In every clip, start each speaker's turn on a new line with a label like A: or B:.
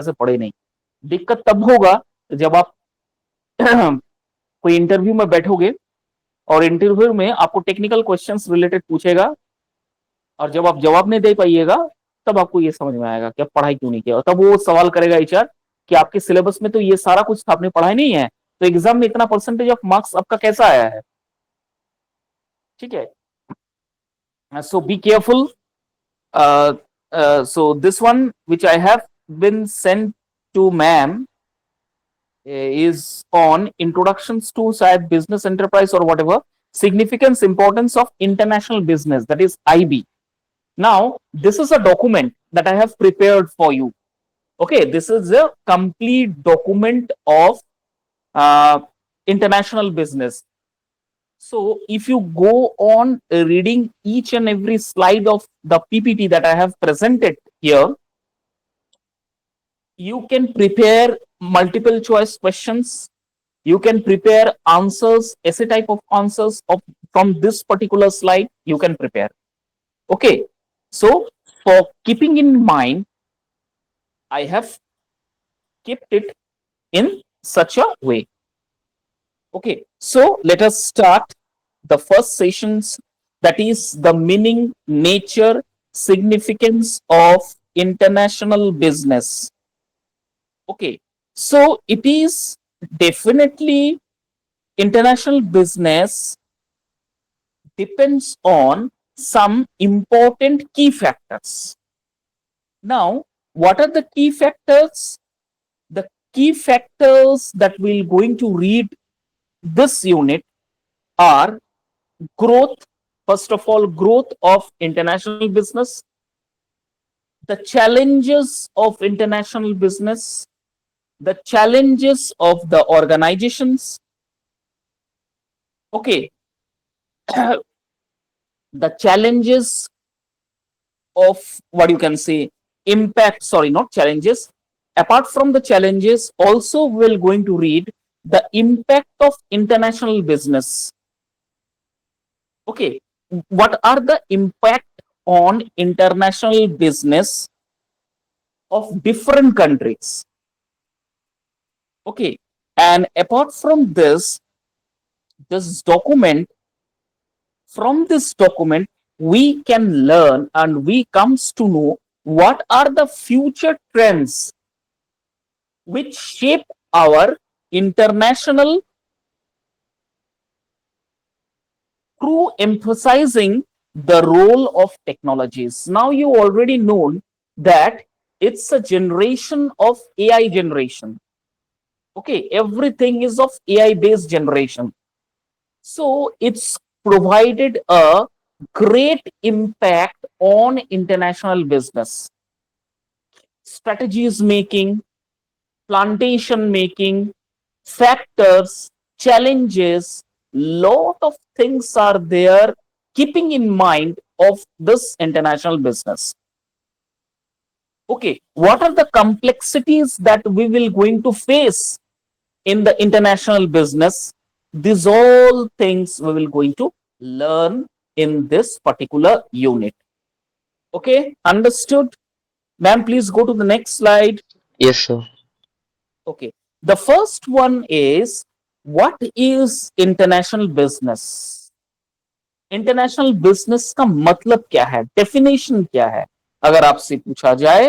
A: से पढ़े नहीं। दिक्कत तब होगा जब आप कोई इंटरव्यू में बैठोगे और इंटरव्यू में आपको टेक्निकल क्वेश्चंस रिलेटेड पूछेगा, और जब आप जवाब नहीं दे पाइएगा तब आपको ये समझ में आएगा कि आप पढ़ाई क्यों नहीं किया। और तब वो सवाल करेगा एचआर कि आपके सिलेबस में तो ये सारा कुछ था, आपने पढ़ाई नहीं है, तो एग्जाम में इतना परसेंटेज ऑफ मार्क्स आपका कैसा आया है। ठीक है, so be careful. So this one which I have been sent to ma'am is on introductions to शायद business enterprise or whatever, significance importance of international business, that is IB. Now this is a document that I have prepared for you. Okay, this is a complete document of uh, international business. So if you go on reading each and every slide of the PPT that I have presented here, you can prepare multiple choice questions. You can prepare answers, essay type of answers from this particular slide. You can prepare. Okay. So for keeping in mind, I have kept it in such a way. Okay. So let us start the first sessions, that is the meaning, nature, significance of international business. Okay, so it is definitely international business depends on some important key factors. Now, what are the key factors? The key factors that we're going to read this unit are growth, first of all, growth of international business, the challenges of international business, the challenges of the organizations. Okay, the challenges of what you can say impact, sorry, not challenges. Apart from the challenges, also we're going to read the impact of international business. Okay, what are the impact on international business of different countries? Okay, and apart from this document, from this document we can learn and we comes to know what are the future trends which shape our international, through emphasizing the role of technologies. Now you already know that it's a generation of AI generation. Okay, everything is of AI based generation. So it's provided a great impact on international business. Strategies making, plantation making, factors, challenges, lot of things are there keeping in mind of this international business. Okay, what are the complexities that we will going to face in the international business? These all things we will going to learn in this particular unit. Okay, understood? Ma'am, please go to the next slide.
B: Yes, sir.
A: Okay, the first one is, what is international business? International business का मतलब क्या है, definition क्या है, अगर आपसे पूछा जाए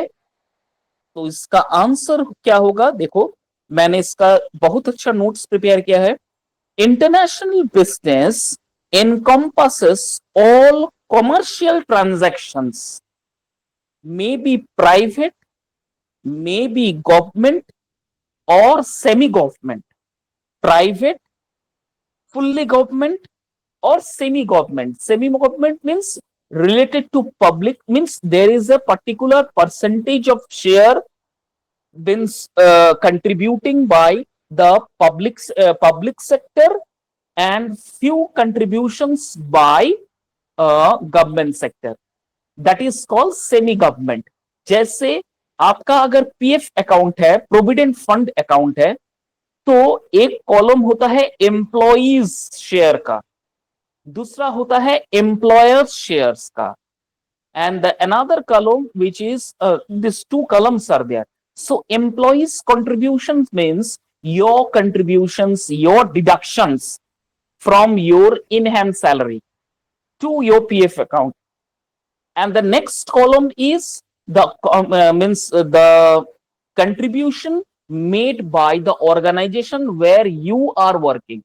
A: तो इसका आंसर क्या होगा। देखो, मैंने इसका बहुत अच्छा नोट्स प्रिपेयर किया है। International business encompasses all commercial transactions, may be private, may be government or semi-government. Private, fully government or semi-government. Semi-government means related to public, means there is a particular percentage of share been contributing by the public sector and few contributions by government sector, that is called semi government. जैसे आपका अगर PF account है, provident fund account है, तो एक column होता है employees share का, दूसरा होता है एम्प्लॉयर्स शेयर्स का, and the another column which is these two columns are there. So employees contributions means your contributions, your deductions from your in-hand salary to your PF account. And the next column is the the contribution made by the organization where you are working.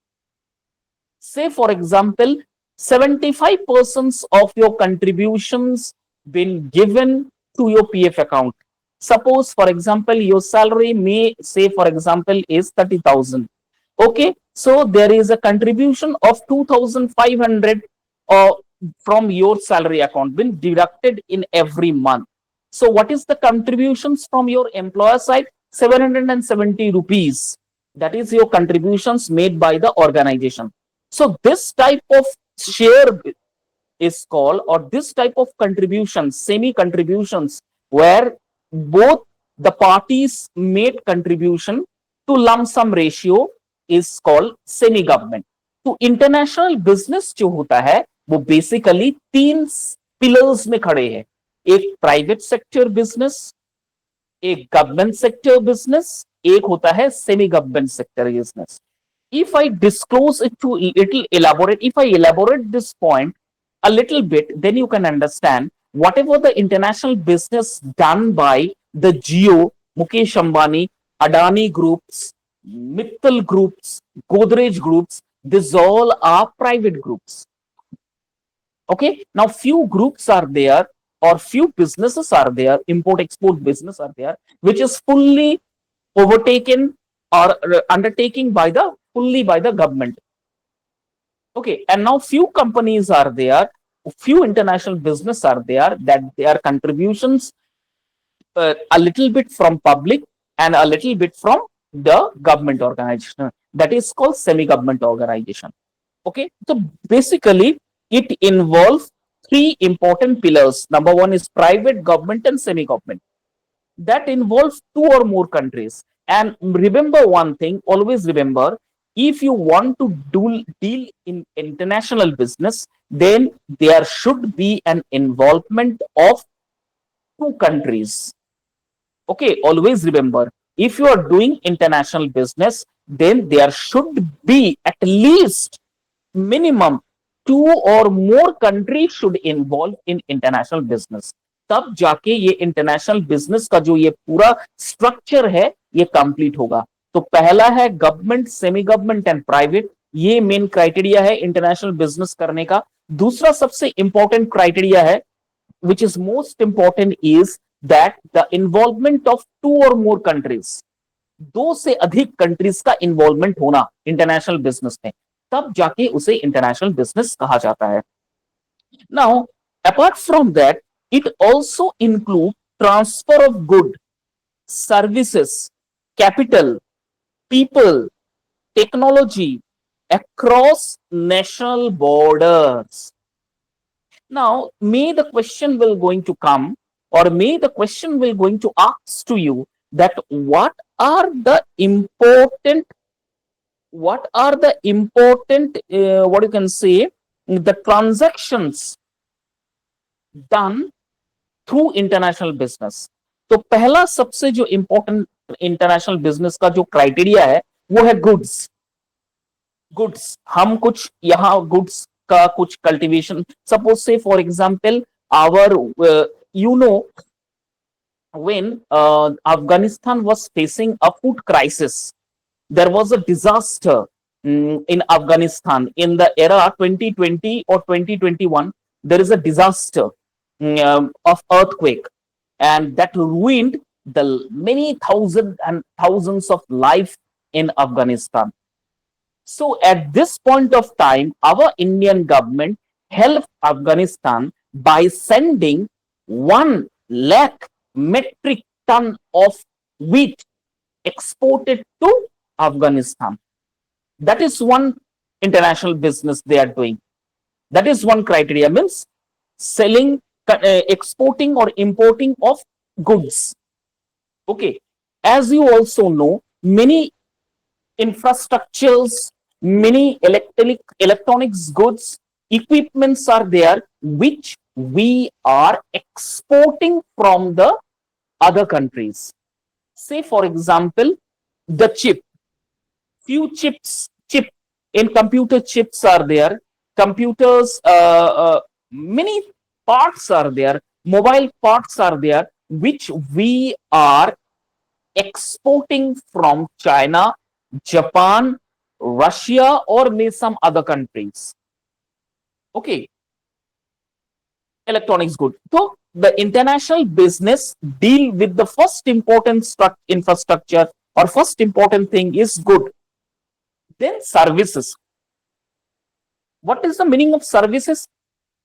A: Say for example, 75% of your contributions been given to your PF account. Suppose for example your salary may say for example is 30,000. Okay, so there is a contribution of 2,500 uh, from your salary account been deducted in every month. So what is the contributions from your employer side? 770 rupees. That is your contributions made by the organization. So this type of share is called, or this type of contributions, semi contributions, where both the parties made contribution to lump sum ratio, is called semi government. तो international business जो होता है वो basically तीन pillars में खड़े हैं. एक प्राइवेट सेक्टर बिजनेस, एक गवर्नमेंट सेक्टर बिजनेस, एक होता है semi government sector business. If I disclose it to little elaborate, if I elaborate this point a little bit, then you can understand whatever the international business done by the Jio, Mukesh Ambani, Adani groups, Mittal groups, Godrej groups, these all are private groups. Okay, now few groups are there, or few businesses are there, import export business are there, which is fully overtaken or undertaking by the fully by the government. Okay, and now few companies are there, few international business are there, that their contributions a little bit from public and a little bit from the government organization, that is called semi government organization. Okay, so basically it involves three important pillars. Number one is private, government and semi government. That involves two or more countries. And remember one thing, always remember, if you want to deal in international business, then there should be an involvement of two countries. Okay, always remember, if you are doing international business, then there should be at least minimum two or more countries should involve in international business. तब जाके ये international business का जो ये पूरा structure है ये complete होगा. तो पहला है government, semi government and private. ये मेन क्राइटेरिया है इंटरनेशनल बिजनेस करने का. दूसरा सबसे इंपॉर्टेंट क्राइटेरिया है, which is most important, is that the involvement of two or more countries, दो से अधिक कंट्रीज का इन्वॉल्वमेंट होना इंटरनेशनल बिजनेस में, तब जाके उसे इंटरनेशनल बिजनेस कहा जाता है. Now apart from that, it also includes transfer of good, services, capital, people, technology across national borders. Now, may the question will going to come, or may the question will going to ask to you that what are the important, what you can say, the transactions done through international business. तो पहला सबसे जो important international business का जो criteria है वो है goods. Goods, हम कुछ यहाँ गुड्स का कुछ cultivation, suppose say for example our when Afghanistan was facing a food crisis, there was a disaster in Afghanistan in the era 2020 or 2021. There is a disaster of earthquake, and that ruined the many thousands and thousands of life in Afghanistan. So at this point of time, our Indian government helped Afghanistan by sending 1 lakh metric ton of wheat exported to Afghanistan. That is one international business they are doing. That is one criteria, means selling, exporting or importing of goods. Okay, as you also know, many infrastructures, many electronics goods, equipments are there which we are exporting from the other countries. Say, for example, the chip. Few chip in computer chips are there. Computers, many parts are there. Mobile parts are there, which we are exporting from China, Japan, Russia, or may some other countries. Okay, electronics good. So the international business deal with the first important infrastructure or first important thing is good. Then services. What is the meaning of services?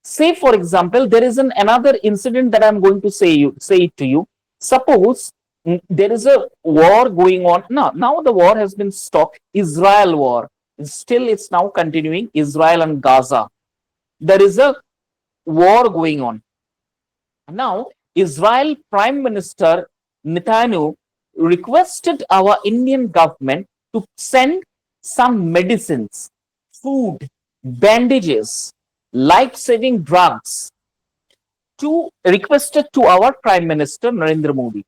A: Say, for example, there is another incident that I'm going to say it to you. Suppose there is a war going on. Now the war has been stopped. Israel war. Still, it's now continuing. Israel and Gaza. There is a war going on. Now, Israel Prime Minister Netanyahu requested our Indian government to send some medicines, food, bandages, life-saving drugs to requested to our Prime Minister Narendra Modi.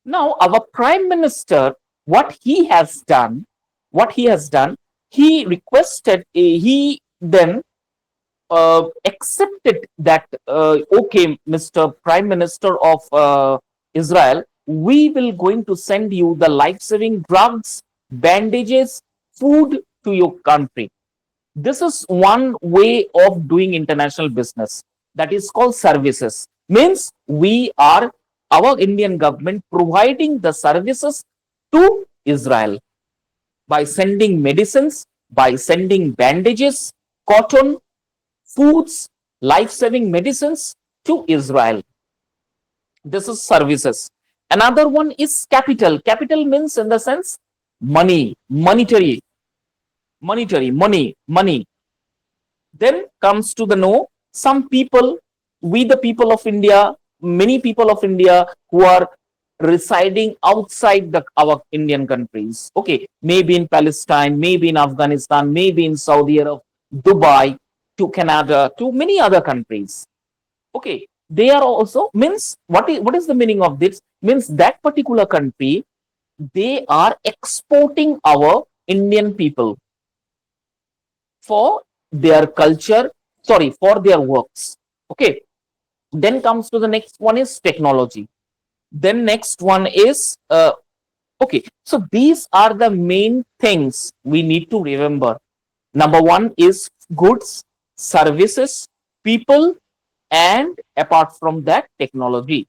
A: Now, our Prime Minister, what he has done, he requested, he then accepted that, okay, Mr. Prime Minister of Israel, we will going to send you the life-saving drugs, bandages, food to your country. This is one way of doing international business. That is called services. Means we are, our Indian government, providing the services to Israel by sending medicines, by sending bandages, cotton, foods, life-saving medicines to Israel. This is services. Another one is capital. Capital means in the sense money, money. Then comes to the know, some people, we the people of India, many people of India who are residing outside our Indian countries. Okay, maybe in Palestine, maybe in Afghanistan, maybe in Saudi Arabia, Dubai, to Canada, to many other countries. Okay, they are also, means what is the meaning of this? Means that particular country, they are exporting our Indian people for their culture, sorry, for their works. Okay, then comes to the next one is technology. Then next one is okay. So these are the main things we need to remember. Number one is goods, services, people, and apart from that, technology.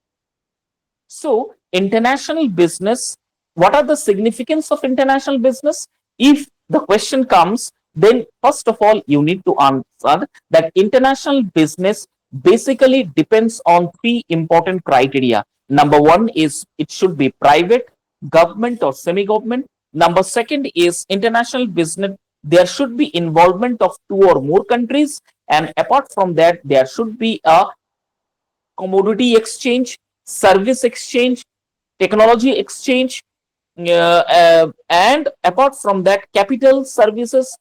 A: So, international business, what are the significance of international business? If the question comes, then first of all, you need to answer that international business basically depends on three important criteria. Number one is it should be private, government, or semi government. Number second is international business, there should be involvement of two or more countries. And apart from that, there should be a commodity exchange, service exchange, technology exchange, and apart from that, capital services.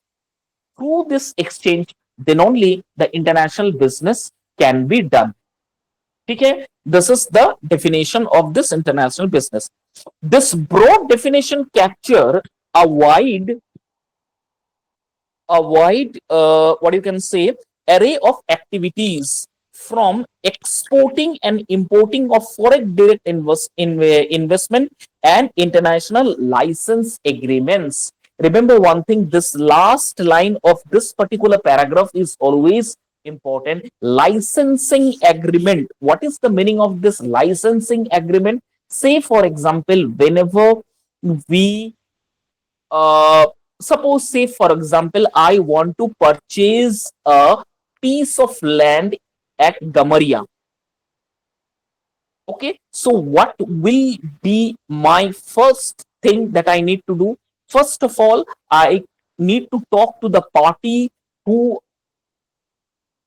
A: Through this exchange, then only the international business can be done. Okay, this is the definition of this international business. This broad definition capture a wide what you can say, array of activities from exporting and importing of foreign direct investment and international license agreements. Remember one thing, this last line of this particular paragraph is always important. Licensing agreement. What is the meaning of this licensing agreement? Say, for example, whenever we uh, suppose, say, for example, I want to purchase a piece of land at Gamaria. Okay, so what will be my first thing that I need to do? First of all, I need to talk to the party who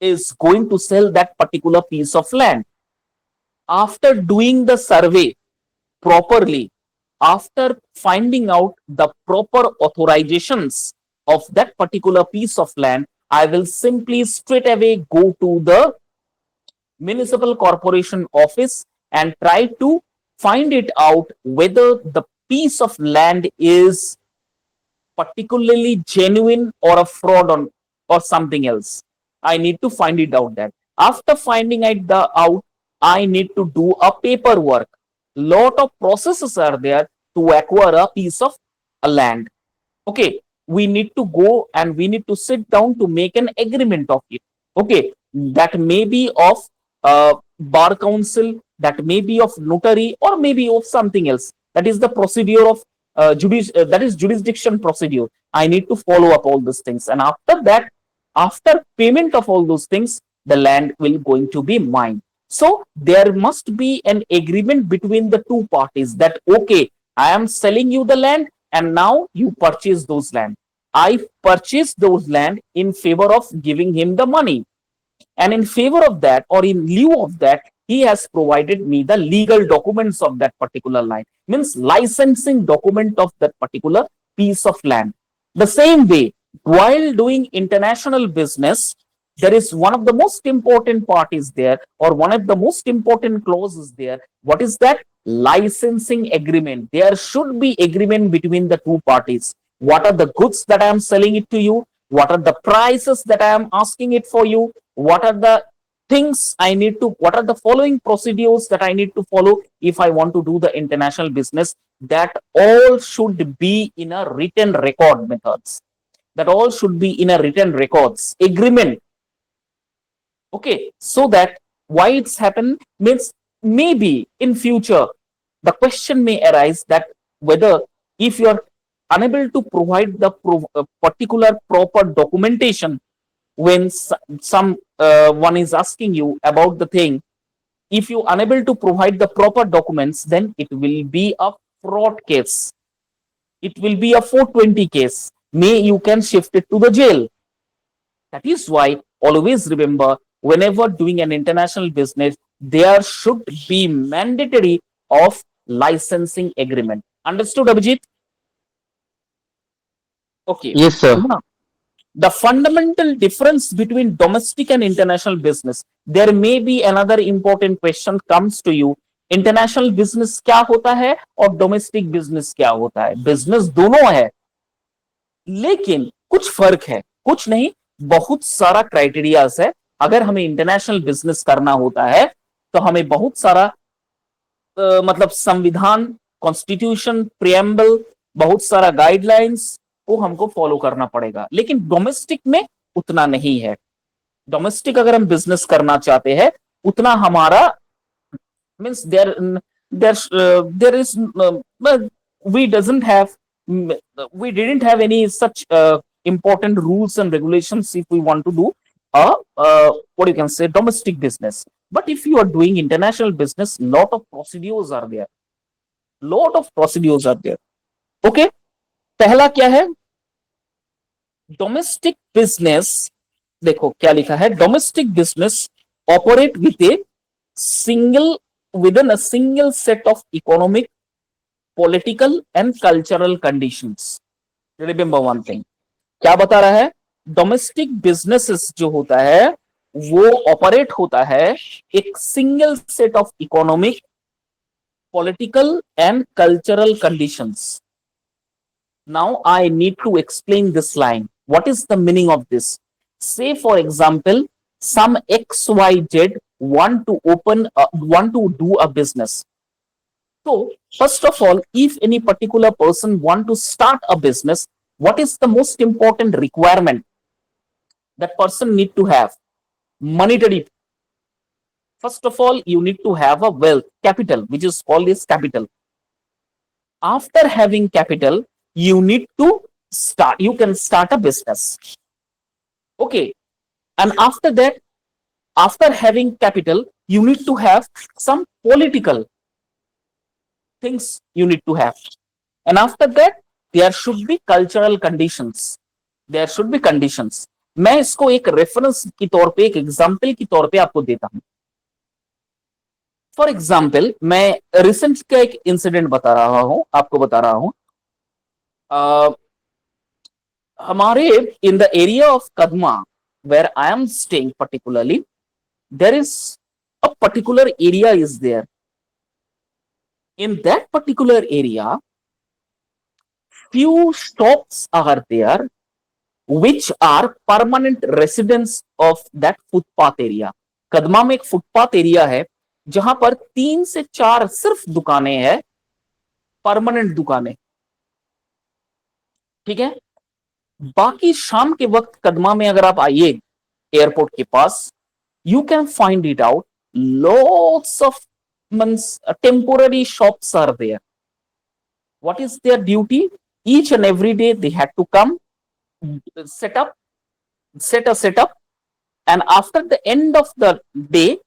A: is going to sell that particular piece of land. After doing the survey properly, after finding out the proper authorizations of that particular piece of land, I will simply straight away go to the municipal corporation office and try to find it out whether the piece of land is particularly genuine or a fraud on or something else. I need to find it out that. After finding it out, I need to do a paperwork. Lot of processes are there to acquire a piece of a land. Okay, we need to go and we need to sit down to make an agreement of it. Okay, that may be of bar council, that may be of notary, or maybe of something else. That is the procedure of that is jurisdiction procedure. I need to follow up all these things, and after that, after payment of all those things, the land will going to be mine. So there must be an agreement between the two parties that okay, I am selling you the land and now you purchase those land. I purchase those land in favor of giving him the money, and in favor of that or in lieu of that, he has provided me the legal documents of that particular land, means licensing document of that particular piece of land. The same way, while doing international business, there is one of the most important part is there, or one of the most important clauses there. What is that? Licensing agreement. There should be agreement between the two parties. What are the goods that I am selling it to you? What are the prices that I am asking it for you? What are the things I need to, what are the following procedures that I need to follow if I want to do the international business? That all should be in a written record methods. That all should be in a written records agreement. Okay, so that why it's happened means maybe in future the question may arise that whether if you're unable to provide the particular proper documentation when some one is asking you about the thing, if you unable to provide the proper documents, then it will be a fraud case, it will be a 420 case, may you can shift it to the jail. That is why always remember, whenever doing an international business, there should be mandatory of licensing agreement. Understood, Abhijit? Okay.
B: Yes, sir.
A: Now, the fundamental difference between domestic and international business, there may be another important question comes to you. International business क्या होता है और domestic business क्या होता है? Business दोनों है, लेकिन कुछ फर्क है, कुछ नहीं, बहुत सारा क्राइटेरियाज है. अगर हमें इंटरनेशनल बिजनेस करना होता है तो हमें बहुत सारा मतलब संविधान, कॉन्स्टिट्यूशन, प्रियम्बल, बहुत सारा गाइडलाइंस को हमको फॉलो करना पड़ेगा. लेकिन डोमेस्टिक में उतना नहीं है. डोमेस्टिक अगर हम बिजनेस करना चाहते हैं उतना हमारा means there is we doesn't have we didn't have any such important rules and regulations if we want to do a what you can say domestic business. But if you are doing international business, lot of procedures are there, lot of procedures are there. Okay, पहला क्या है? Domestic business, देखो क्या लिखा है, domestic business operate with a single within a single set of economic, political and cultural conditions. Remember one thing, क्या बता रहा है? डोमेस्टिक बिजनेसेस जो होता है वो ऑपरेट होता है एक single set of economic, political and cultural conditions. Now I need to explain this line. What is the meaning of this? Say for example, some XYZ want to do a business. So first of all, if any particular person want to start a business, what is the most important requirement that person need to have? Monetary. First of all, you need to have a wealth, capital, which is called as capital. After having capital, you need to start, you can start a business. Okay, and after that, after having capital, you need to have some political things you need to have, and after that there should be cultural conditions, there should be conditions. मैं इसको एक reference की तौर पे, एक example की तौर पे आपको देता हूं. फॉर एग्जाम्पल, मैं रिसेंट का एक इंसिडेंट बता रहा हूं, आपको बता रहा हूं. हमारे in the area of Kadma where I am staying particularly, there is a particular area is there. In that particular area, few shops are there which are permanent residents of that footpath area. Kadma में एक footpath area है जहां पर 3 से 4 सिर्फ दुकानें हैं, permanent दुकानें। ठीक है। बाकी शाम के वक्त कदमा में अगर आप आइए एयरपोर्ट के पास, you can find it out. Lots of temporary shops are there. What is their duty? Each and every day they had to come, set up, set a setup, and after the end of the day,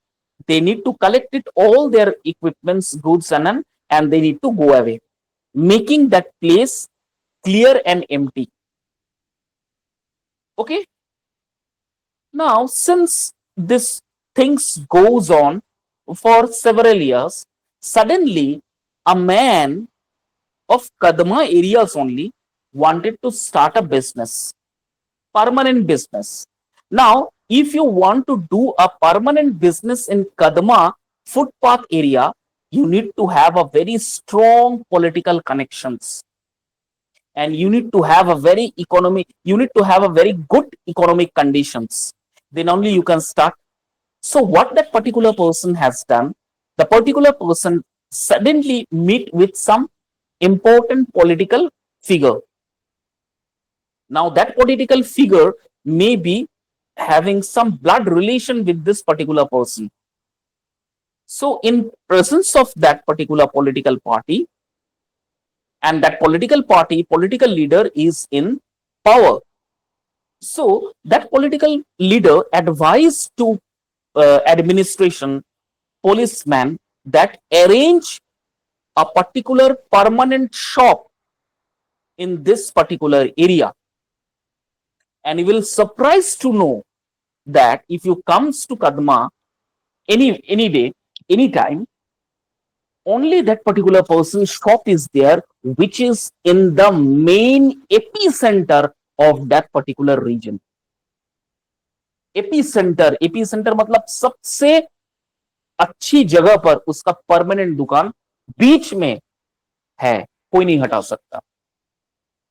A: they need to collect it all their equipments, goods, and they need to go away, making that place clear and empty. Okay. Now, since this things goes on for several years, suddenly a man of Kadma areas only wanted to start a business, permanent business. Now, if you want to do a permanent business in Kadma footpath area, you need to have a very strong political connections, and you need to have a very economic, you need to have a very good economic conditions. Then only you can start. So what that particular person has done, the particular person suddenly meet with some important political figure. Now that political figure may be having some blood relation with this particular person. So in presence of that particular political party, and that political party, political leader is in power. So that political leader advised to administration, policeman, that arrange a particular permanent shop in this particular area. And you will surprised to know that if you comes to Kadma any day, anytime, only that particular person's shop is there, which is in the main epicenter of that particular region. AP centre मतलब सबसे अच्छी जगह पर उसका permanent दुकान बीच में है, कोई नहीं हटा सकता।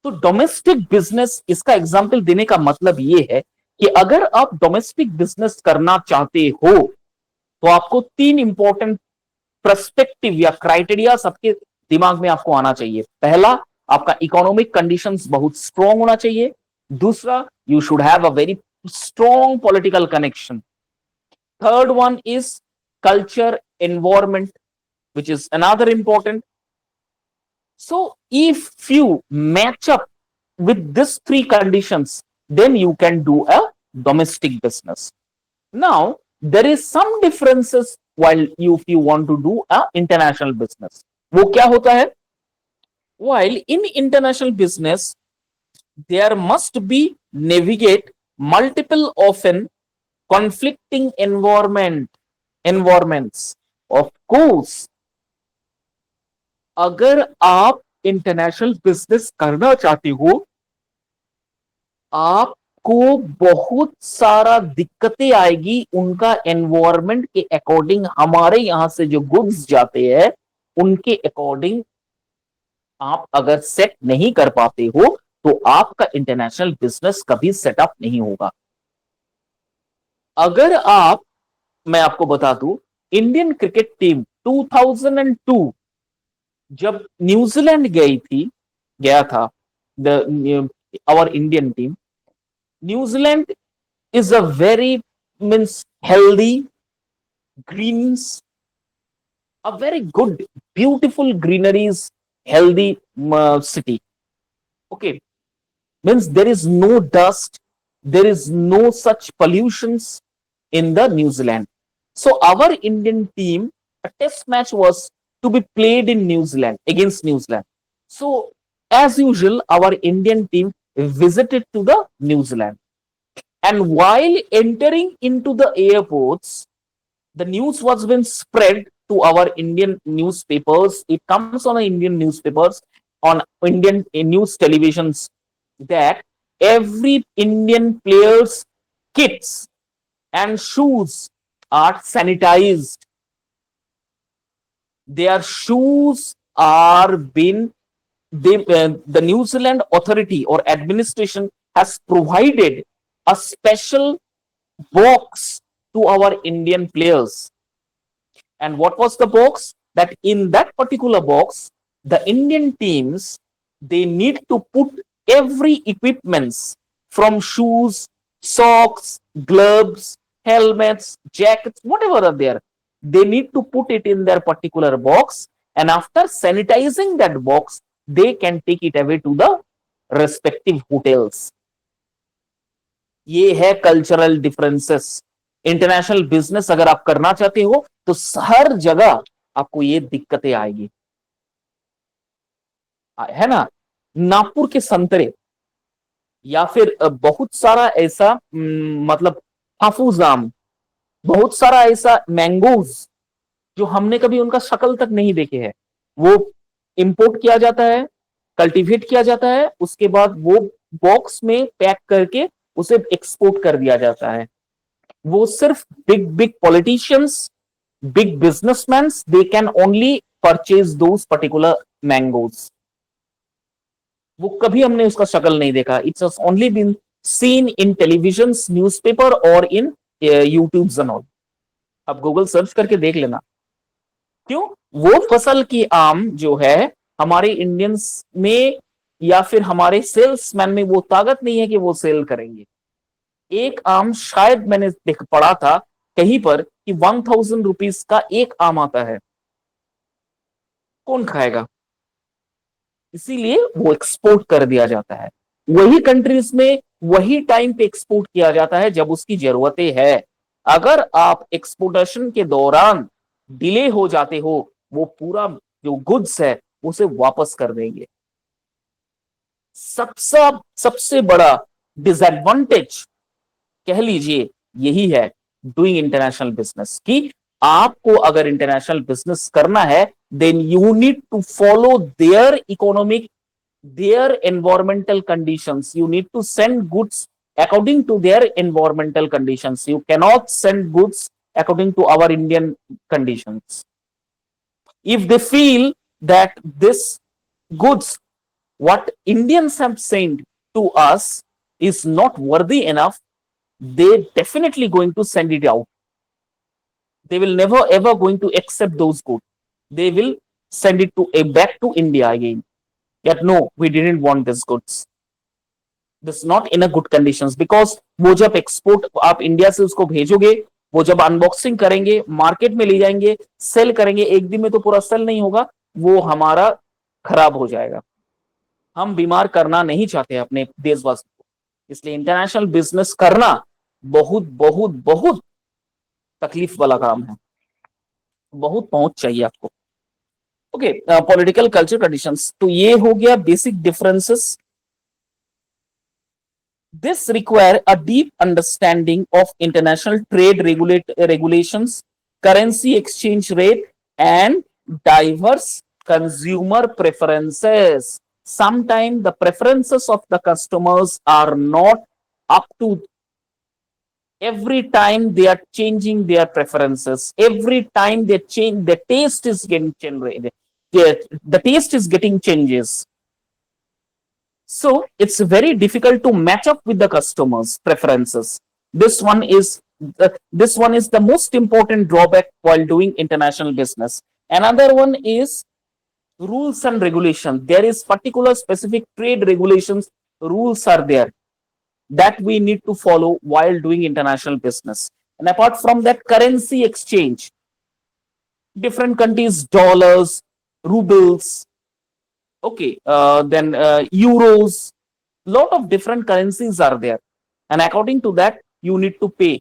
A: तो डोमेस्टिक बिजनेस, इसका एग्जाम्पल देने का मतलब यह है कि अगर आप डोमेस्टिक बिजनेस करना चाहते हो तो आपको 3 इंपॉर्टेंट पर्सपेक्टिव या क्राइटेरिया सबके दिमाग में आपको आना चाहिए। पहला, आपका इकोनॉमिक कंडीशंस बहुत स्ट्रांग होना चाहिए। दूसरा, you should have a very strong political connection. Third one is culture, environment, which is another important. So if you match up with these 3 conditions, then you can do a domestic business. Now, there is some differences while if you want to do a international business. वो क्या होता है? While in international business, there must be navigate multiple often conflicting environments. Of course, अगर आप international business करना चाहते हो, आपको बहुत सारा दिक्कतें आएगी उनका एनवायरमेंट के अकॉर्डिंग। हमारे यहां से जो गुड्स जाते हैं उनके अकॉर्डिंग आप अगर सेट नहीं कर पाते हो तो आपका इंटरनेशनल बिजनेस कभी सेटअप नहीं होगा। अगर आप, मैं आपको बता दूं, इंडियन क्रिकेट टीम 2002 जब न्यूजीलैंड गया था, our Indian team, New Zealand is a very means healthy, greens, a very good, beautiful greeneries, healthy city. Okay, means there is no dust, there is no such pollutions in the New Zealand. So our Indian team, a test match was to be played in New Zealand against New Zealand. So as usual, our Indian team visited to the New Zealand. And while entering into the airports, the news was been spread to our Indian newspapers. It comes on Indian newspapers, on Indian news televisions, that every Indian player's kits and shoes are sanitized. Their shoes are been the New Zealand authority or administration has provided a special box to our Indian players. And what was the box? That in that particular box, the Indian teams, they need to put every equipments from shoes, socks, gloves, helmets, jackets, whatever are there. They need to put it in their particular box, and after sanitizing that box, they can take it away to the respective hotels. ये है cultural differences. International business अगर आप करना चाहते हो तो हर जगह आपको ये दिक्कतें आएगी, है ना. नागपुर के संतरे या फिर बहुत सारा ऐसा मतलब हाफूज आम, बहुत सारा ऐसा मैंगोज जो हमने कभी उनका शक्ल तक नहीं देखे हैं, वो इंपोर्ट किया जाता है, कल्टीवेट किया जाता है, उसके बाद वो बॉक्स में पैक करके उसे एक्सपोर्ट कर दिया जाता है. वो सिर्फ big big politicians, big businessman, they can only purchase those particular mangoes. वो कभी हमने उसका शक्ल नहीं देखा. It's only been seen in television, newspaper और इन यूट्यूब एंड ऑल. आप गूगल सर्च करके देख लेना. क्यों? वो फसल की आम जो है हमारे इंडियंस में या फिर हमारे सेल्समैन में वो ताकत नहीं है कि वो सेल करेंगे. एक आम शायद मैंने पढ़ा था कहीं पर कि 1000 रुपीज का एक आम आता है. कौन खाएगा? इसीलिए वो एक्सपोर्ट कर दिया जाता है. वही कंट्रीज में वही टाइम पे एक्सपोर्ट किया जाता है जब उसकी जरूरतें है. अगर आप एक्सपोर्टेशन के दौरान डिले हो जाते हो, वो पूरा जो गुड्स है उसे वापस कर देंगे. सबसे सबसे बड़ा डिसएडवांटेज कह लीजिए यही है डूइंग इंटरनेशनल बिजनेस, कि आपको अगर इंटरनेशनल बिजनेस करना है then you need to follow their economic, their environmental conditions. You need to send goods according to their environmental conditions. You cannot send goods according to our Indian conditions. If they feel that this goods, what Indians have sent to us, is not worthy enough, they definitely going to send it out. They will never ever going to accept those goods. They will send it to back to India again. Yet no, we didn't want this goods. This not in a good conditions, because वो जब export आप India से उसको भेजोगे, वो जब unboxing करेंगे, market में ले जाएंगे, सेल करेंगे, एक दिन में तो पूरा सेल नहीं होगा, वो हमारा खराब हो जाएगा. हम बीमार करना नहीं चाहते अपने देशवासियों को. इसलिए इंटरनेशनल बिजनेस करना बहुत बहुत बहुत तकलीफ वाला काम है. बहुत पहुंच चाहिए आपको. ओके, पॉलिटिकल कल्चर कंडीशंस, तो ये हो गया basic differences. This require a deep understanding of international trade regulations, currency exchange rate, and diverse consumer preferences. Sometimes the preferences of the customers are not up to. Every time they are changing their preferences, every time they change, the taste is getting generated, the taste is getting changes. So it's very difficult to match up with the customers preferences. This one is the most important drawback while doing international business. Another one is rules and regulations. There is particular specific trade regulations, rules are there that we need to follow while doing international business. And apart from that, currency exchange, different countries, dollars, rubles, okay, then euros, lot of different currencies are there, and according to that you need to pay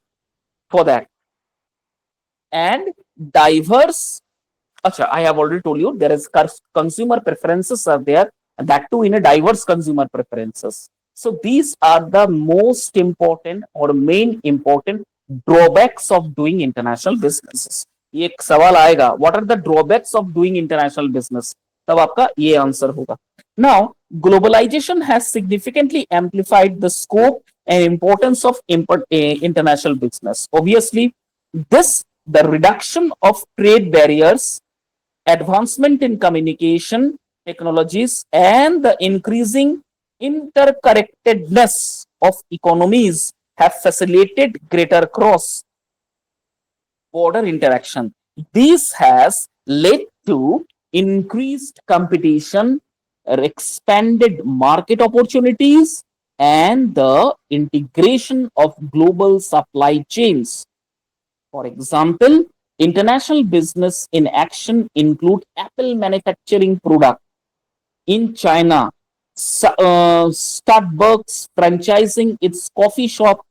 A: for that. And diverse, acha, I have already told you there is consumer preferences are there, and that too in a diverse consumer preferences. So these are the most important or main important drawbacks of doing international businesses. ये एक सवाल आएगा, what are the drawbacks of doing international business? तब आपका ये answer होगा. Now, globalization has significantly amplified the scope and importance of international business. Obviously, the reduction of trade barriers advancement in communication technologies and the increasing interconnectedness of economies have facilitated greater cross border interaction. This has led to increased competition, expanded market opportunities, and the integration of global supply chains. For example, international business in action include Apple manufacturing product in China, Starbucks franchising its coffee shop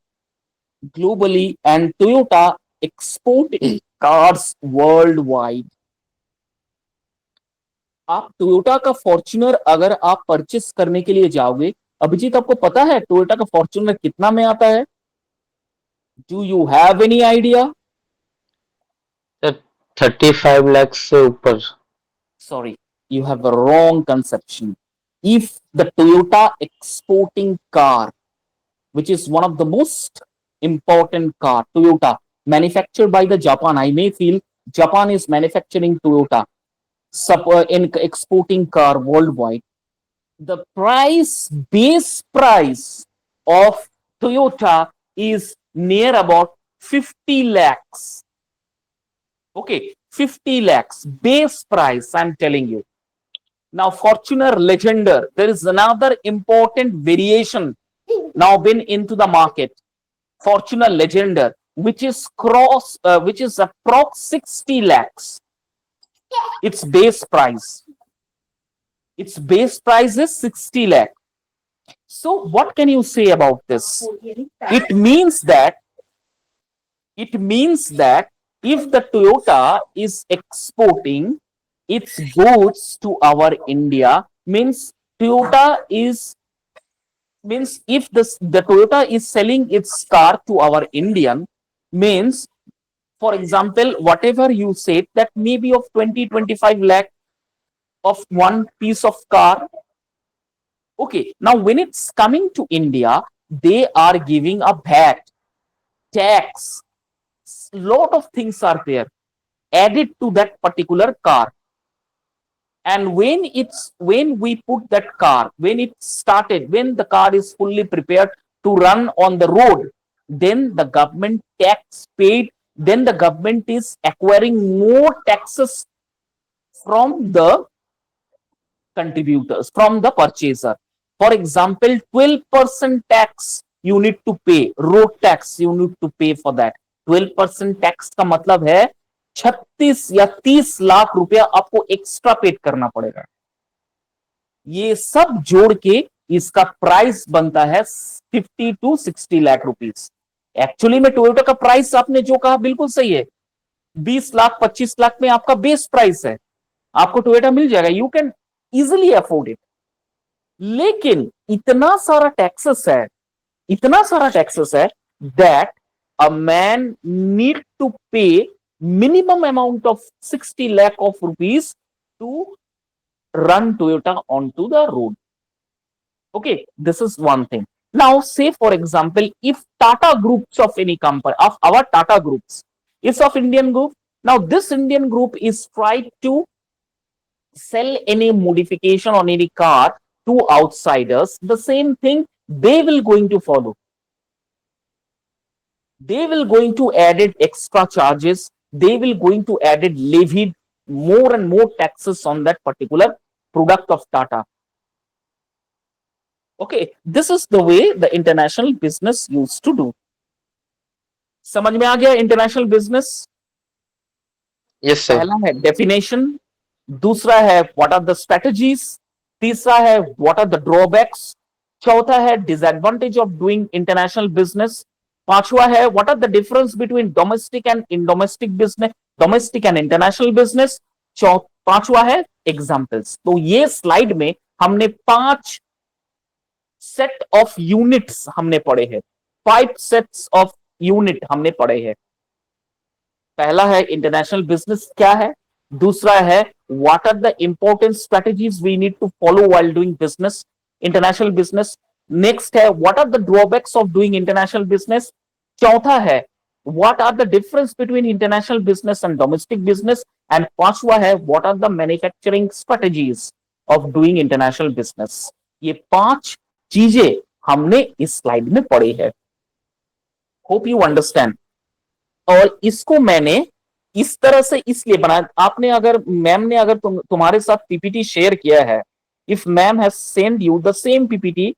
A: globally, and Toyota exporting cars worldwide. आप Toyota का Fortuner अगर आप purchase करने के लिए जाओगे, अभिजीत आपको पता है टोयोटा का फॉर्च्यूनर कितना में आता है? Do you have any idea?
B: 35 lakh से ऊपर।
A: Sorry, you have a wrong conception. If the Toyota exporting car, which is one of the most important car, Toyota, manufactured by the Japan, I may feel Japan is manufacturing Toyota, in exporting car worldwide. The base price of Toyota is near about 50 lakhs. Okay, 50 lakhs base price, I'm telling you. Now, Fortuner Legender, there is another important variation now been into the market. Fortuner Legender, which is approx 60 lakhs. Its base price. Its base price is 60 lakh. So, what can you say about this? It means that if the Toyota is exporting its goods to our India, means Toyota is means if the Toyota is selling its car to our Indian, means for example, whatever you said, that maybe of 20-25 lakh of one piece of car. Okay, now when it's coming to India, they are giving a VAT, tax, lot of things are there added to that particular car. And when we put that car, when the car is fully prepared to run on the road, then the government tax paid, then the government is acquiring more taxes from the contributors, from the purchaser. For example, 12% tax you need to pay, road tax you need to pay for that. 12% tax का मतलब है 36 या 30 लाख रुपया आपको extra paid करना पड़ेगा. ये सब जोड़ के इसका प्राइस बनता है 50 to 60 लाख रुपीस. एक्चुअली में टोयोटा का प्राइस आपने जो कहा बिल्कुल सही है. 20 लाख 25 लाख में आपका बेस प्राइस है, आपको टोयोटा मिल जाएगा, you can easily afford it. लेकिन इतना सारा टैक्सेस है that a man need to pay minimum amount of 60 lakh of rupees to run Toyota onto the road. Okay, this is one thing. Now, say for example, if Tata groups of any company, of our Tata groups, is of Indian group. Now, this Indian group is trying to sell any modification on any car to outsiders. The same thing they will going to follow. They will going to added extra charges, they will going to added levied more and more taxes on that particular product of Tata. Okay, this is the way the international business used to do. समझ में आ गया international business?
B: Yes sir.
A: पहला है definition, दूसरा है what are the strategies, तीसरा है what are the drawbacks, चौथा है disadvantage of doing international business, पांचवा है what are the difference between domestic and in domestic business, domestic and international business, पांचवा है एग्जांपल्स. तो ये स्लाइड में हमने 5 सेट ऑफ यूनिट्स हमने पढ़े हैं, 5 सेट्स ऑफ यूनिट हमने पढ़े हैं. पहला है इंटरनेशनल बिजनेस क्या है, दूसरा है what are the important strategies we need to follow while doing business, international business. Next है what are the drawbacks of doing international business. चौथा है what are the difference between international business and domestic business, and पांचवा है what are the manufacturing strategies of doing international business. ये पांच चीजें हमने इस स्लाइड में पढ़ी है. Hope you understand. और इसको मैंने इस तरह से इसलिए बनाया, आपने अगर मैम ने अगर तुम्हारे साथ पीपीटी शेयर किया है, if ma'am has send you the same PPT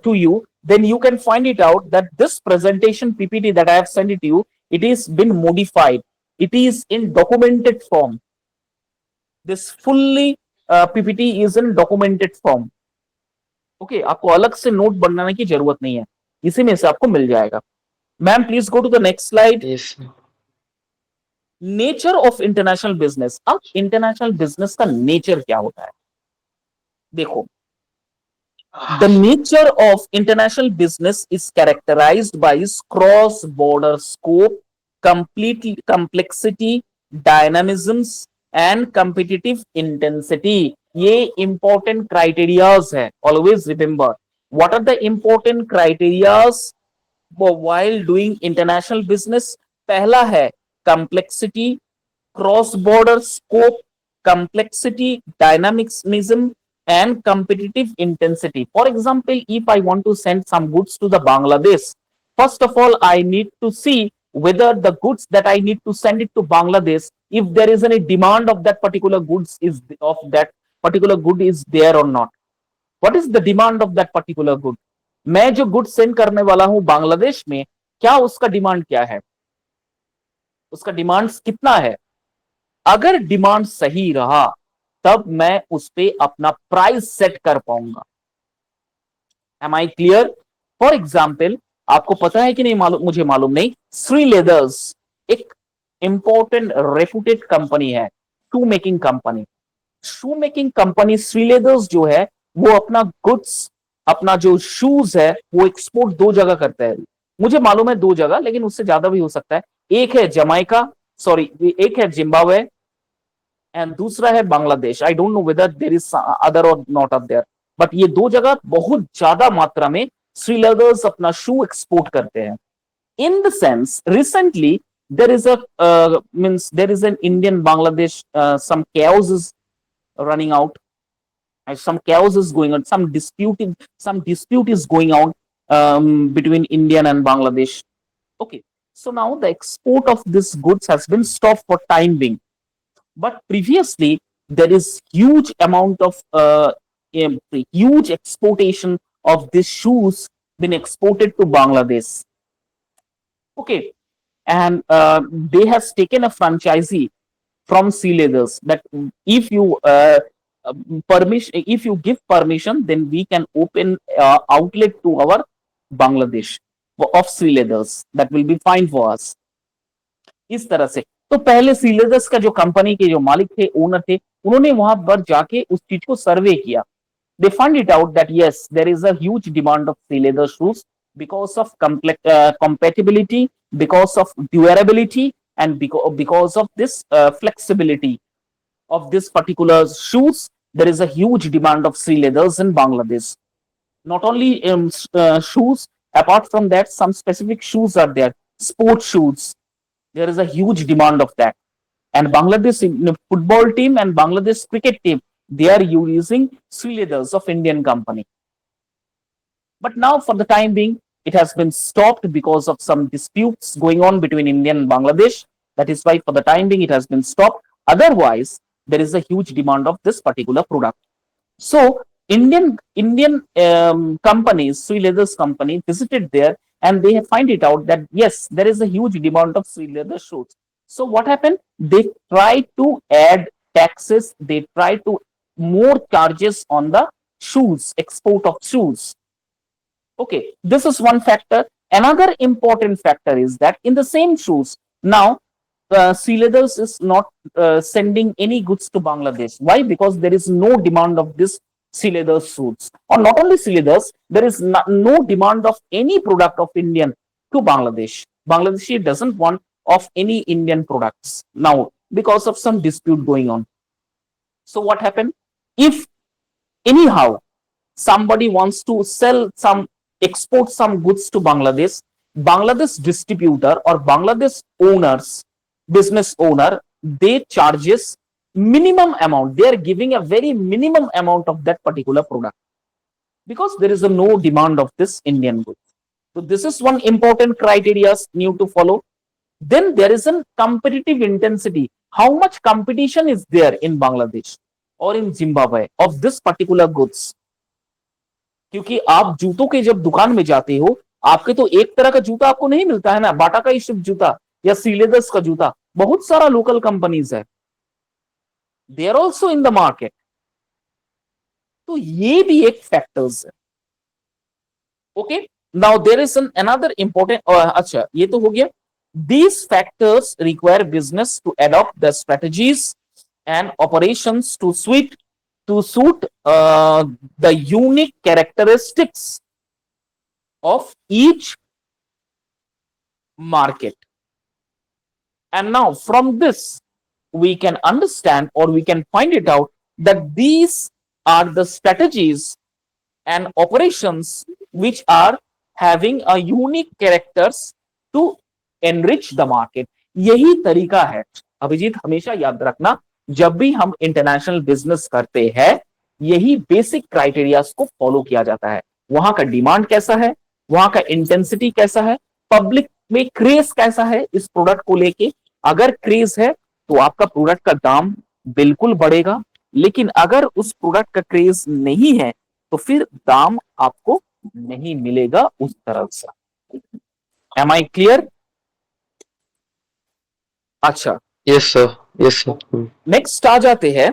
A: to you, then you can find it out that this presentation PPT that I have sent it to you, it is been modified. It is in documented form. This fully PPT is in documented form. Okay, आपको अलग से note बनाने की जरूरत नहीं है, इसी में से आपको मिल जाएगा. Ma'am please go to the next slide.
B: Yes, sir.
A: Nature of international business. अब इंटरनेशनल बिजनेस का नेचर क्या होता है? देखो, the nature of international business is characterized by its cross-border scope, complexity, dynamisms, and competitive intensity. ये important criterias है. Always remember, what are the important criterias while doing international business? पहला है complexity, cross-border scope, complexity, dynamism, and competitive intensity. For example, if I want to send some goods to the Bangladesh, first of all, I need to see whether the goods that I need to send it to Bangladesh, if there is any demand of that particular goods is of that particular good is there or not. What is the demand of that particular good? मैं जो good send करने वाला हूं बांग्लादेश में, क्या उसका demand क्या है, उसका डिमांड कितना है? अगर डिमांड सही रहा तब मैं उस पे अपना प्राइस सेट कर पाऊंगा. Am I clear? For example, आपको पता है कि नहीं मालूम, मुझे मालूम नहीं, श्री लेदर्स एक इंपॉर्टेंट रेपुटेड कंपनी है, shoe making company. Shoe making company Shri Leathers जो है, वो अपना गुड्स, अपना जो शूज है, वो एक्सपोर्ट दो जगह करता है. मुझे मालूम है दो जगह, लेकिन उससे ज्यादा भी हो सकता है. एक है जमाइका, सॉरी, एक है जिम्बाब्वे, एंड दूसरा है Bangladesh. I don't know whether there is other और नॉट अप देयर, बट ये दो जगह बहुत ज्यादा मात्रा में श्री लेदर्स अपना शू एक्सपोर्ट करते हैं. In the sense recently there is a means there is an Indian Bangladesh some chaos is running out, some chaos is going on, some dispute is going on between India and Bangladesh. Okay, so now the export of these goods has been stopped for time being, but previously there is huge amount of huge exportation of these shoes been exported to Bangladesh. Okay, and they has taken a franchisee from Sea Leathers that if you permission, if you give permission, then we can open outlet to our Bangladesh of Sea Leathers. That will be fine for us. इस तरह से. तो पहले सी leathers का जो company के जो मालिक थे, ओनर थे, उन्होंने वहां पर जाके उस चीज को सर्वे किया. They find it out that yes, there is a huge demand of sea leather shoes because of compatibility, because of durability, and because of this flexibility of this particular shoes. There is a huge demand of sea leathers in Bangladesh. Not only shoes, apart from that, some specific shoes are there, sport shoes. There is a huge demand of that. And Bangladesh football team and Bangladesh cricket team, they are using Sri Leathers of Indian company. But now for the time being, it has been stopped because of some disputes going on between India and Bangladesh. That is why for the time being it has been stopped. Otherwise, there is a huge demand of this particular product. So Indian companies, Sri Leathers company, visited there and they find it out that yes, there is a huge demand of Sri Leather shoes. So what happened? They try to add taxes, they try to more charges on the shoes, export of shoes. Okay, this is one factor. Another important factor is that in the same shoes, now Sea Leathers is not sending any goods to Bangladesh. Why? Because there is no demand of this Sea Leather suits. Or not only Sea Leathers, there is no demand of any product of Indian to Bangladesh. Bangladeshi doesn't want of any Indian products now because of some dispute going on. So what happened? If anyhow somebody wants to sell some, export some goods to Bangladesh, Bangladesh distributor or Bangladesh owners, business owner, they charges minimum amount. They are giving a very minimum amount of that particular product because there is a no demand of this Indian good. So this is one important criteria need to follow. Then there is a competitive intensity. How much competition is there in Bangladesh or in Zimbabwe of this particular goods? क्योंकि आप जूतों के जब दुकान में जाते हो, आपके तो एक तरह का जूता आपको नहीं मिलता है ना, बाटा का ही सिर्फ जूता या सीलेदर्स का जूता, बहुत सारा लोकल कंपनीज है, they are also in the market. तो ये भी एक फैक्टर्स है. Okay, now there is another important, अच्छा ये तो हो गया. These factors require business to adopt the strategies and operations to suit the unique characteristics of each market. And now from this we can understand or we can find it out that these are the strategies and operations which are having a unique characters to enrich the market. यही तरीका है अभिजीत, हमेशा याद रखना, जब भी हम international business करते हैं यही बेसिक क्राइटेरियाज को फॉलो किया जाता है. वहां का डिमांड कैसा है, वहां का इंटेंसिटी कैसा है, पब्लिक में क्रेज कैसा है इस प्रोडक्ट को लेके. अगर क्रेज है तो आपका प्रोडक्ट का दाम बिल्कुल बढ़ेगा, लेकिन अगर उस प्रोडक्ट का क्रेज नहीं है तो फिर दाम आपको नहीं मिलेगा उस तरह से. Am I clear? अच्छा,
B: Yes, sir. Yes, sir.
A: Next आ जाते हैं.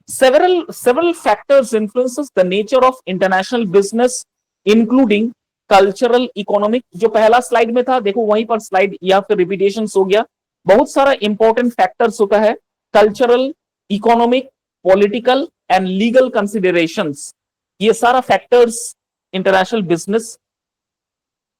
A: several factors influences the nature of international business including cultural economic. जो पहला स्लाइड में था देखो वहीं पर स्लाइड या फिर रिपीटेशन हो गया. बहुत सारा इंपॉर्टेंट फैक्टर्स होता है, cultural, economic, political and legal considerations. ये सारा फैक्टर्स इंटरनेशनल बिजनेस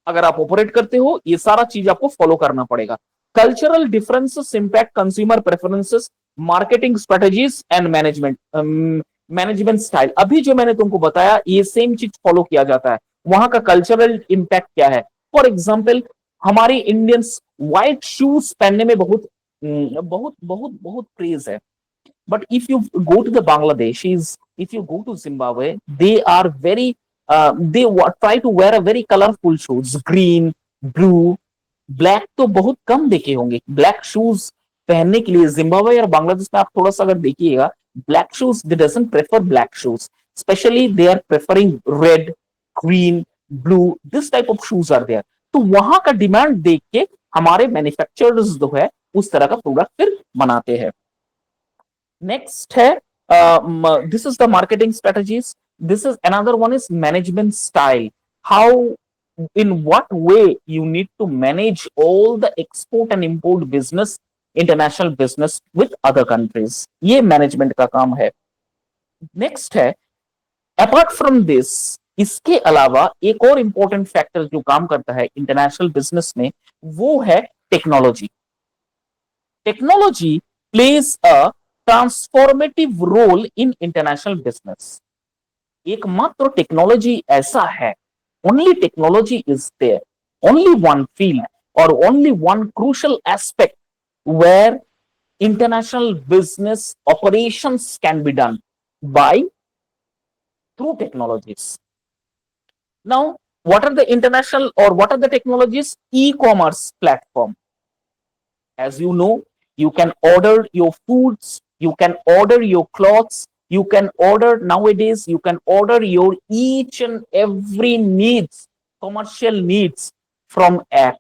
A: अगर आप ऑपरेट करते हो ये सारा चीज आपको फॉलो करना पड़ेगा. Cultural differences impact consumer preferences, marketing strategies and management style. अभी जो मैंने तुमको बताया ये सेम चीज फॉलो किया जाता है. वहां का कल्चरल इंपैक्ट क्या है? फॉर एग्जाम्पल हमारे इंडियंस व्हाइट शूज पहनने में बहुत बहुत बहुत बहुत क्रेज है. But if you go to the Bangladeshis, if you go to Zimbabwe, they are very, try to wear a very colorful shoes, green, blue, black तो बहुत कम देखे होंगे ब्लैक शूज पहनने के लिए. जिम्बाब्वे और बांग्लादेश में आप थोड़ा सा अगर देखिएगा, black shoes they doesn't prefer black shoes, especially they are preferring red, green, blue, this type of shoes are there. तो वहां का डिमांड देख के हमारे मैन्युफैक्चरर्स जो है उस तरह का प्रोडक्ट फिर बनाते हैं. नेक्स्ट है this is the marketing strategies. This is another one is management style. How in what way you need to manage all the export and import business, international business with other countries. ये management का काम है. Next है apart from this, इसके अलावा एक और important factor जो काम करता है इंटरनेशनल बिजनेस में वो है technology. Technology plays a transformative role in international business. एकमात्र टेक्नोलॉजी ऐसा है, only technology is there, only one field or only one crucial aspect where international business operations can be done by through technologies. Now what are the international or what are the technologies? E-commerce platform. As you know, you can order your foods, you can order your clothes, you can order nowadays, you can order your each and every needs, commercial needs from app.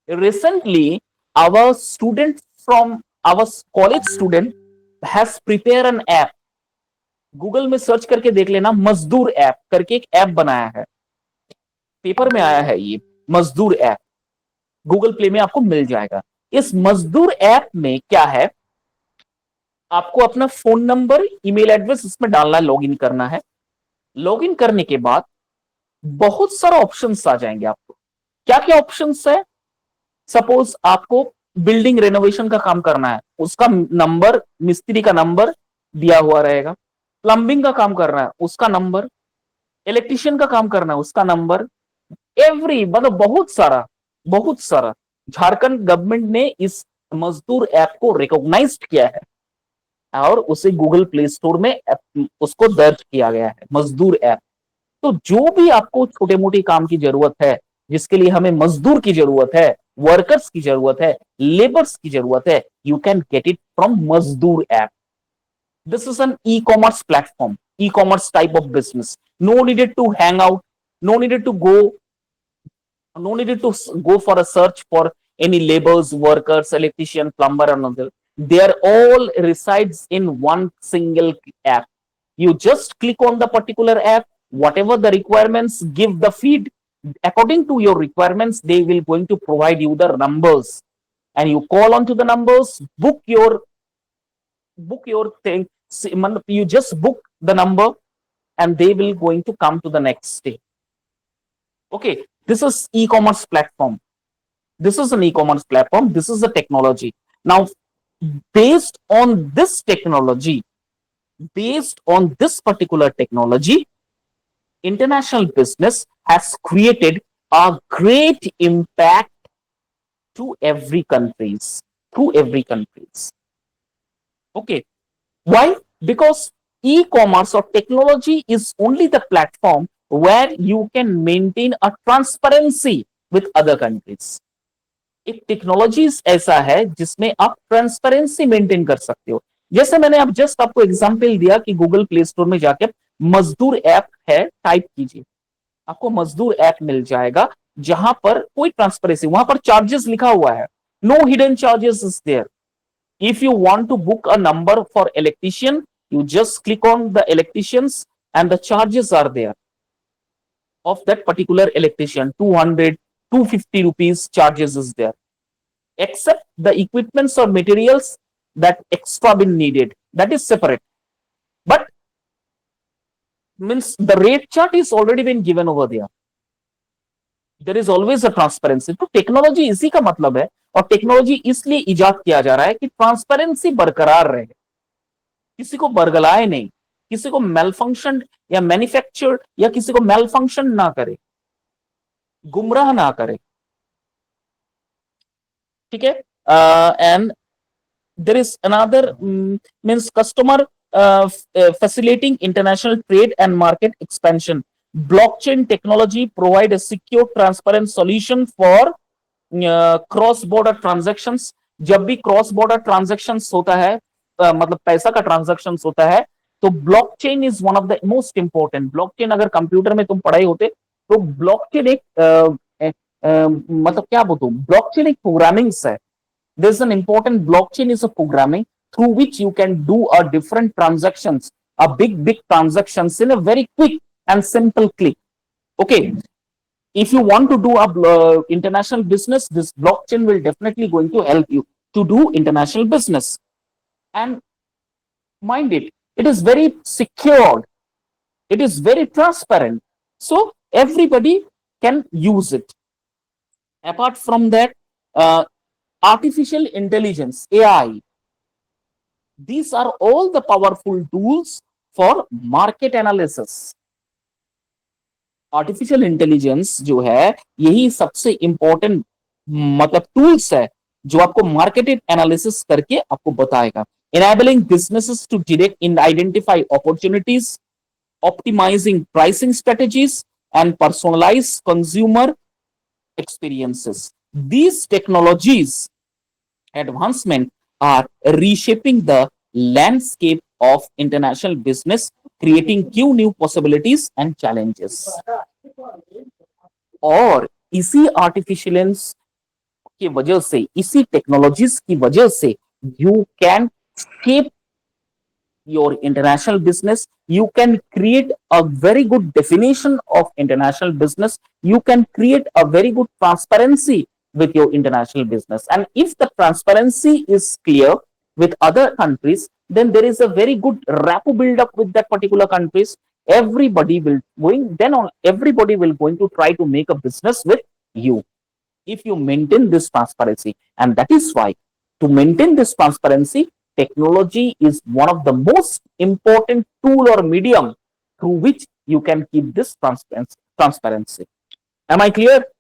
A: Recently our student from our college student has prepared an app. Google में search करके देख लेना, मजदूर app करके एक app बनाया है, paper में आया है ये मजदूर ऐप, गूगल प्ले में आपको मिल जाएगा. इस मजदूर ऐप में क्या है, आपको अपना फोन नंबर, ईमेल एड्रेस इसमें डालना है, लॉगिन करना है. लॉगिन करने के बाद बहुत सारा ऑप्शंस आ जाएंगे आपको. क्या क्या ऑप्शंस है? सपोज आपको बिल्डिंग रेनोवेशन का काम करना है, उसका नंबर, मिस्त्री का नंबर दिया हुआ रहेगा. प्लम्बिंग का काम करना है उसका नंबर, इलेक्ट्रिशियन का काम करना है उसका नंबर, एवरी मतलब बहुत सारा झारखंड गवर्नमेंट ने इस मजदूर ऐप को रिकॉग्नाइज किया है और उसे गूगल प्ले स्टोर में उसको दर्ज किया गया है, मजदूर ऐप। तो जो भी आपको छोटे मोटे काम की जरूरत है, जिसके लिए हमें मजदूर की जरूरत है, वर्कर्स की जरूरत है, लेबर्स की जरूरत है, you can get it from मजदूर app. This is an e-commerce platform, e-commerce type of business. No needed to hang out, no needed to go, no needed to go for a search for any laborers, workers, electrician, plumber, and other. They are all resides in one single app. You just click on the particular app, whatever the requirements, give the feed. According to your requirements, they will going to provide you the numbers, and you call onto the numbers, book your thing. You just book the number and they will going to come to the next day. Okay, this is e-commerce platform. This is an e-commerce platform. This is the technology. Now, based on this technology, based on this particular technology, international business has created a great impact to every countries, to every countries. Okay, why? Because e-commerce or technology is only the platform where you can maintain a transparency with other countries. एक technologies ऐसा है जिसमें आप transparency maintain कर सकते हो। जैसे मैंने अब जस्ट आपको एग्जांपल दिया कि गूगल प्ले स्टोर में जाके मजदूर ऐप है, टाइप कीजिए, आपको मजदूर ऐप मिल जाएगा जहां पर कोई ट्रांसपेरेंसी, वहां पर चार्जेस लिखा हुआ है, no hidden charges is there. If you want to book a number for electrician, you just click on the electricians and the charges are there of that particular electrician. 200, 250 rupees charges is there, except the equipments or materials that extra been needed, that is separate. But means the rate chart is already been given over there. There is always a transparency. तो technology इसी का मतलब है, और technology इसलिए इजाद किया जा रहा है कि ट्रांसपेरेंसी बरकरार रहे, किसी को बरगलाए नहीं, किसी को मेल फंक्शन या मैन्युफैक्चर या किसी को मेल फंक्शन ना करे, गुमराह ना करे। ठीक है, and there is another means customer facilitating international trade and market expansion. Blockchain technology provide a secure, transparent solution for cross border transactions. जब भी क्रॉस बॉर्डर ट्रांजेक्शंस होता है, मतलब पैसा का ट्रांजेक्शंस होता है, तो blockchain is one of the most important. Blockchain अगर कंप्यूटर में तुम पढ़ाई होते तो ब्लॉकचेन एक मतलब क्या बोलूं, ब्लॉकचेन एक प्रोग्रामिंग है। There is an important blockchain is a programming through which you can do a different transactions, a big transactions in a very quick and simple click. Okay, if you want to do a international business, this blockchain will definitely going to help you to do international business. And mind it, it is very secured, it is very transparent, so everybody can use it. Apart from that, uh, artificial intelligence, AI, these are all the powerful tools for market analysis. Artificial intelligence जो है, यही सबसे important मतलब tools है जो आपको market analysis करके आपको बताएगा। enabling businesses to direct and identify opportunities, optimizing pricing strategies, and personalize consumer experiences. These technologies advancement are reshaping the landscape of international business, creating new possibilities and challenges. और इसी आर्टिफिशियलेंस की वजह से, इसी technologies की वजह से you can shape your international business, you can create a very good definition of international business, you can create a very good transparency with your international business. And if the transparency is clear with other countries, then there is a very good rapport build up with that particular countries. Everybody will going then on, everybody will going to try to make a business with you if you maintain this transparency. And that is why, to maintain this transparency, technology is one of the most important tool or medium through which you can keep this transparency. Am I clear?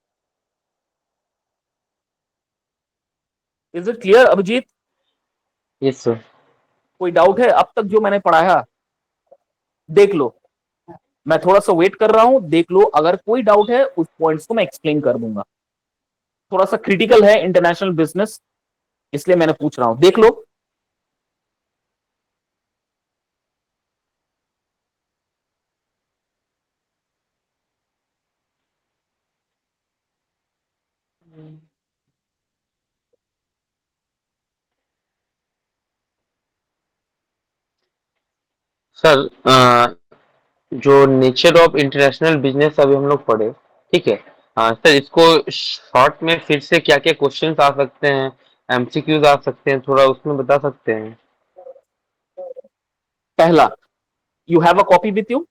A: Is it clear Abhijeet?
B: Yes sir.
A: कोई doubt है अब तक जो मैंने पढ़ाया? देख लो, मैं थोड़ा सा वेट कर रहा हूं, देख लो, अगर कोई डाउट है उस पॉइंट्स को मैं एक्सप्लेन कर दूंगा। थोड़ा सा क्रिटिकल है इंटरनेशनल बिजनेस, इसलिए मैंने पूछ रहा हूं, देख लो।
B: सर जो नेचर ऑफ इंटरनेशनल बिजनेस अभी हम लोग पढ़े, ठीक है। सर इसको शॉर्ट में फिर से क्या क्या क्वेश्चंस आ सकते हैं, एमसीक्यूज आ सकते हैं, थोड़ा उसमें बता सकते हैं?
A: पहला, you have a copy with you?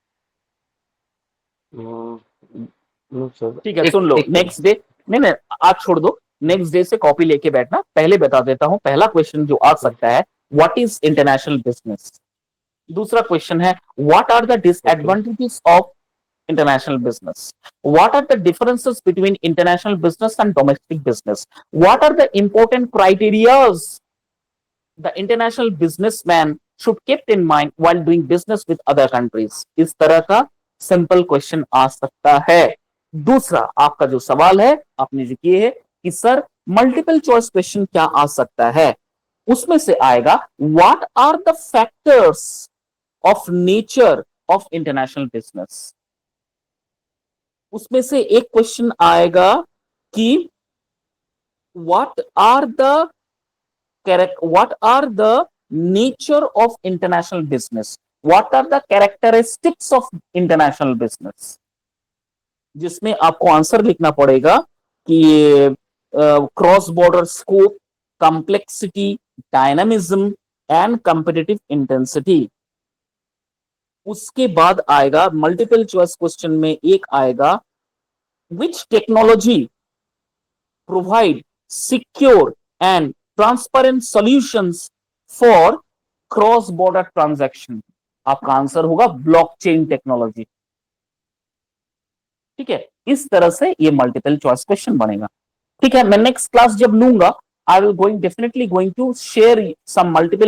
B: No sir,
A: ठीक है,
B: एक
A: सुन लो,
B: एक
A: नेक्स्ट डे, नहीं नहीं, आज छोड़ दो, नेक्स्ट डे से कॉपी लेके बैठना। पहले बता देता हूं, पहला क्वेश्चन जो आ सकता है, व्हाट इज इंटरनेशनल बिजनेस। दूसरा क्वेश्चन है, what are the
B: okay.
A: Disadvantages of international business? What are the differences between international business and domestic business? What are the important criterias the international businessman should keep in mind while doing business with other countries? इस तरह का simple question आ सकता है। दूसरा आपका जो सवाल है आपने जो किए है कि सर मल्टीपल चॉइस क्वेश्चन क्या आ सकता है, उसमें से आएगा what are the factors of nature of international business. उसमें से एक क्वेश्चन आएगा कि what are the what are the nature of international business, what are the characteristics of international business, जिसमें आपको आंसर लिखना पड़ेगा कि cross border scope, complexity, dynamism and competitive intensity. उसके बाद आएगा मल्टीपल चॉइस क्वेश्चन में एक आएगा, विच technology provide secure and transparent solutions for cross border transaction. आपका आंसर होगा ब्लॉकचेन टेक्नोलॉजी। ठीक है, इस तरह से ये मल्टीपल चॉइस क्वेश्चन बनेगा। ठीक है, मैं नेक्स्ट क्लास जब लूंगा, I will going definitely going to share some multiple